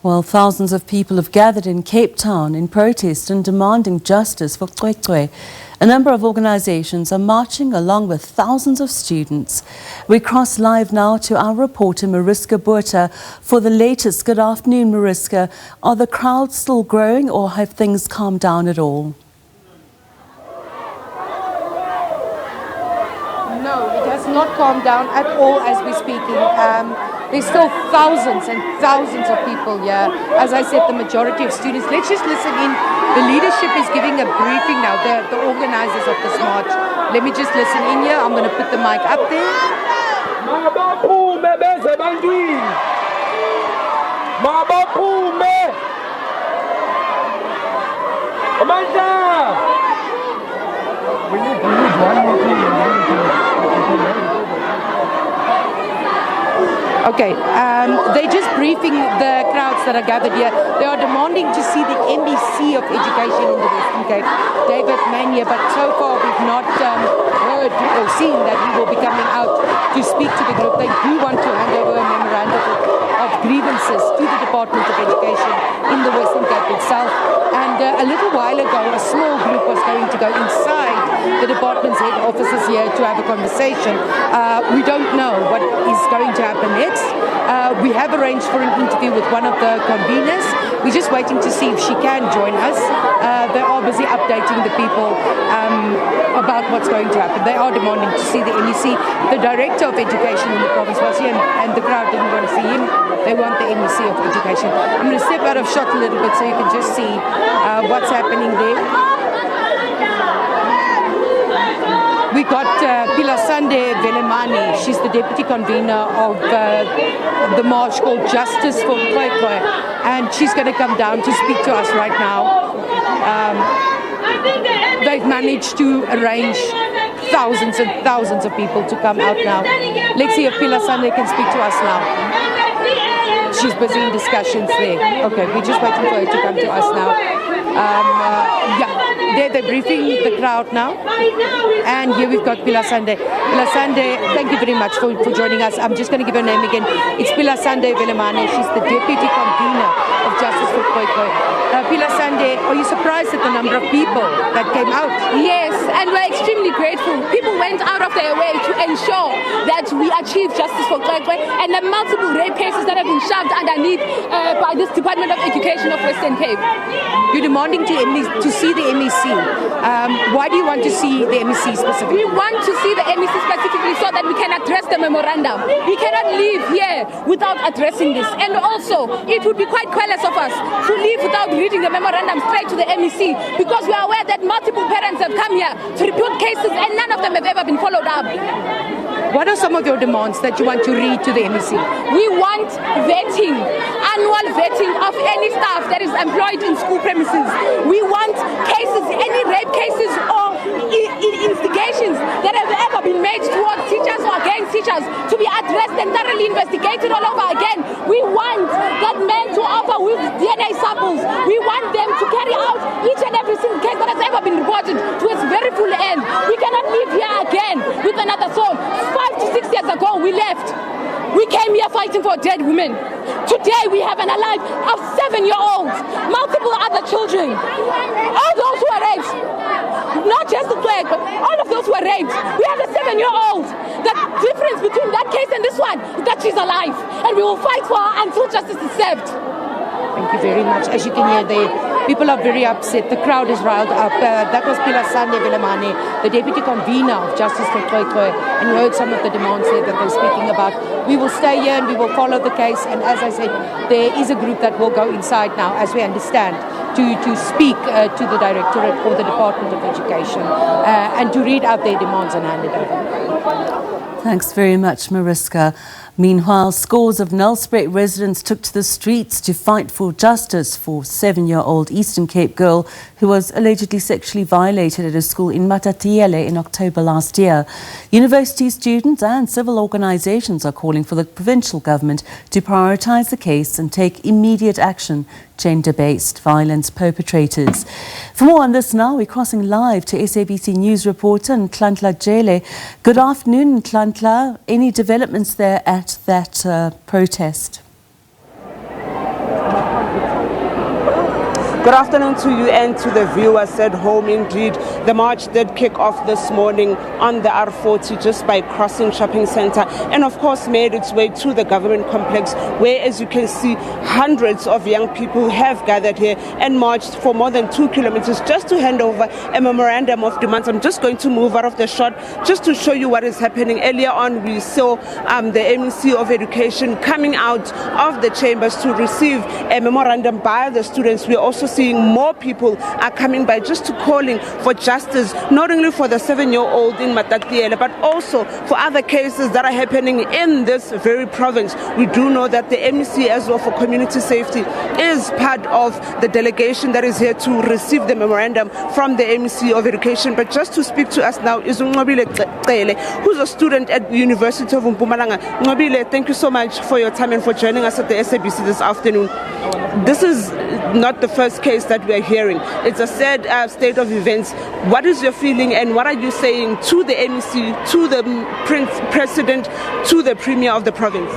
Well, thousands of people have gathered in Cape Town in protest and demanding justice for Cwecwe. A number of organizations are marching along with thousands of students. We cross live now to our reporter Mariska Botha for the latest. Good afternoon, Mariska. Are the crowds still growing or have things calmed down at all? No, it has not calmed down at all as we're speaking. There's still thousands and thousands of people here. As I said, the majority of students. Let's just listen in. The leadership is giving a briefing now, the organizers of this march. Let me just listen in here. I'm going to put the mic up there. Okay, they're just briefing the crowds that are gathered here. They are demanding to see the MEC of Education in the Western Cape, David Mania, but so far we've not heard or seen that he will be coming out to speak to the group. They do want to hand over a memorandum of grievances to the Department of Education in the Western Cape itself. And a little while ago, a small group was going to go inside the department's head offices here to have a conversation. We don't know what is going to happen next. We have arranged for an interview with one of the conveners. We're just waiting to see if she can join us. They are busy updating the people about what's going to happen. They are demanding to see the MEC. The Director of Education in the province was here and the crowd didn't want to see him. They want the MEC of Education. I'm going to step out of shot a little bit so you can just see what's happening there. We got Pilasande Velemani. She's the deputy convener of the march called Justice for Cwecwe, and she's going to come down to speak to us right now. They've managed to arrange thousands and thousands of people to come out now. Let's see if Pilasande can speak to us now. She's busy in discussions there. Okay, we're just waiting for her to come to us now. They're briefing the crowd now. And here we've got Pilasande. Pilasande, thank you very much for joining us. I'm just going to give her name again. It's Pilasande Velemane. She's the deputy convener of Justice for Cwecwe. Pilasande, are you surprised at the number of people that came out? Yes, and we're extremely grateful. People went out of their way to ensure that we achieve justice for Cwecwe, and the multiple rape cases that have been shoved underneath by this Department of Education of Western Cape. You're demanding to see the MEC. Why do you want to see the MEC specifically? We want to see the MEC specifically so that we can address the memorandum. We cannot leave here without addressing this. And also, it would be quite careless of us to leave without reading the memorandum straight to the MEC, because we are aware that multiple parents have come here to report cases and none of them have ever been followed up. What are some of your demands that you want to read to the MEC? We want vetting, annual vetting of any staff that is employed in school premises. We want cases, any rape cases or instigations that have ever been made towards teachers or against teachers to be addressed and thoroughly investigated all over again. We want that men to offer with DNA samples. We want them to carry out each and every single case that has ever been reported to its very full end. We cannot live here again with another soul. 5 to 6 years ago, we left. We came here fighting for dead women. Today, we have an alive of 7-year-olds, multiple other children. All those who are raped, not just the flag, but all of those who are raped. We have a 7-year-old. The difference between that case and this one is that she's alive, and we will fight for her until justice is served. Thank you very much. As you can hear, people are very upset. The crowd is riled up. That was Pilasande Velemane, the deputy convener of Justice for Cwecwe, and you heard some of the demands there that they're speaking about. We will stay here and we will follow the case. And as I said, there is a group that will go inside now, as we understand, to speak to the Directorate or the Department of Education and to read out their demands and hand it over. Thanks very much, Mariska. Meanwhile, scores of Nelspruit residents took to the streets to fight for justice for 7-year-old Eastern Cape girl who was allegedly sexually violated at a school in Matatiele in October last year. University students and civil organizations are calling for the provincial government to prioritize the case and take immediate action gender-based violence perpetrators. For more on this now, we're crossing live to SABC News reporter Nhlanhla Jele. Good afternoon, Nhlanhla. Any developments there at that protest? Good afternoon to you and to the viewers at home. Indeed, the march did kick off this morning on the R40 just by crossing shopping centre, and of course made its way to the government complex, where, as you can see, hundreds of young people have gathered here and marched for more than 2 kilometers just to hand over a memorandum of demands. I'm just going to move out of the shot just to show you what is happening. Earlier on, we saw the Ministry of Education coming out of the chambers to receive a memorandum by the students. We're also seeing more people are coming by just to calling for justice, not only for the 7-year-old in Matatiele, but also for other cases that are happening in this very province. We do know that the MEC as well for community safety is part of the delegation that is here to receive the memorandum from the MEC of Education. But just to speak to us now is Ngobile Cele, who's a student at the University of Mpumalanga. Ngobile, thank you so much for your time and for joining us at the SABC this afternoon. This is not the first case that we are hearing. It's a sad state of events. What is your feeling and what are you saying to the MEC, to the President, to the Premier of the province?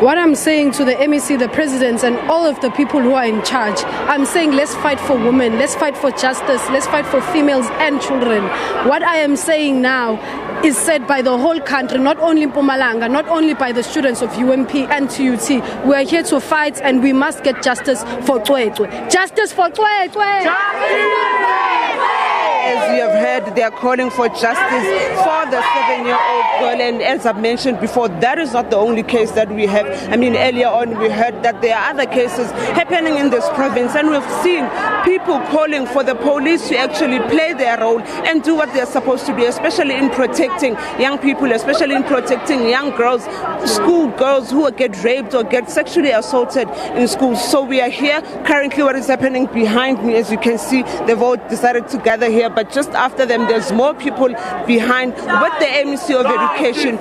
What I'm saying to the MEC, the presidents, and all of the people who are in charge, I'm saying let's fight for women, let's fight for justice, let's fight for females and children. What I am saying now is said by the whole country, not only Mpumalanga, not only by the students of UMP and TUT. We are here to fight and we must get justice for Tswetswe. Justice for Tswetswe! As you have heard, they are calling for justice for the 7-year-old girl, and as I've mentioned before, that is not the only case that we have. I mean, earlier on we heard that there are other cases happening in this province, and we've seen people calling for the police to actually play their role and do what they're supposed to do, especially in protecting young people, especially in protecting young girls, school girls who get raped or get sexually assaulted in schools. So we are here currently. What is happening behind me, as you can see, they've all decided to gather here, but just after them there's more people behind with the MEC of Education,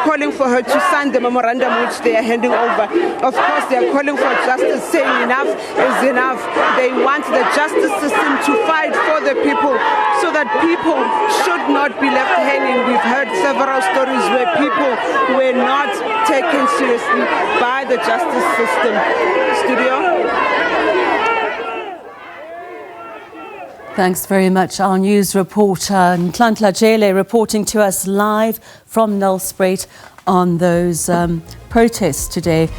calling for her to sign the memorandum which they are handing over. Of course, they are calling for justice, saying enough is enough. They want the justice system to fight for the people so that people should not be left hanging. We've heard several stories where people were not taken seriously by the justice system. Studio. Thanks very much. Our news reporter Nhlanhla Jele reporting to us live from Nelspruit on those protests today.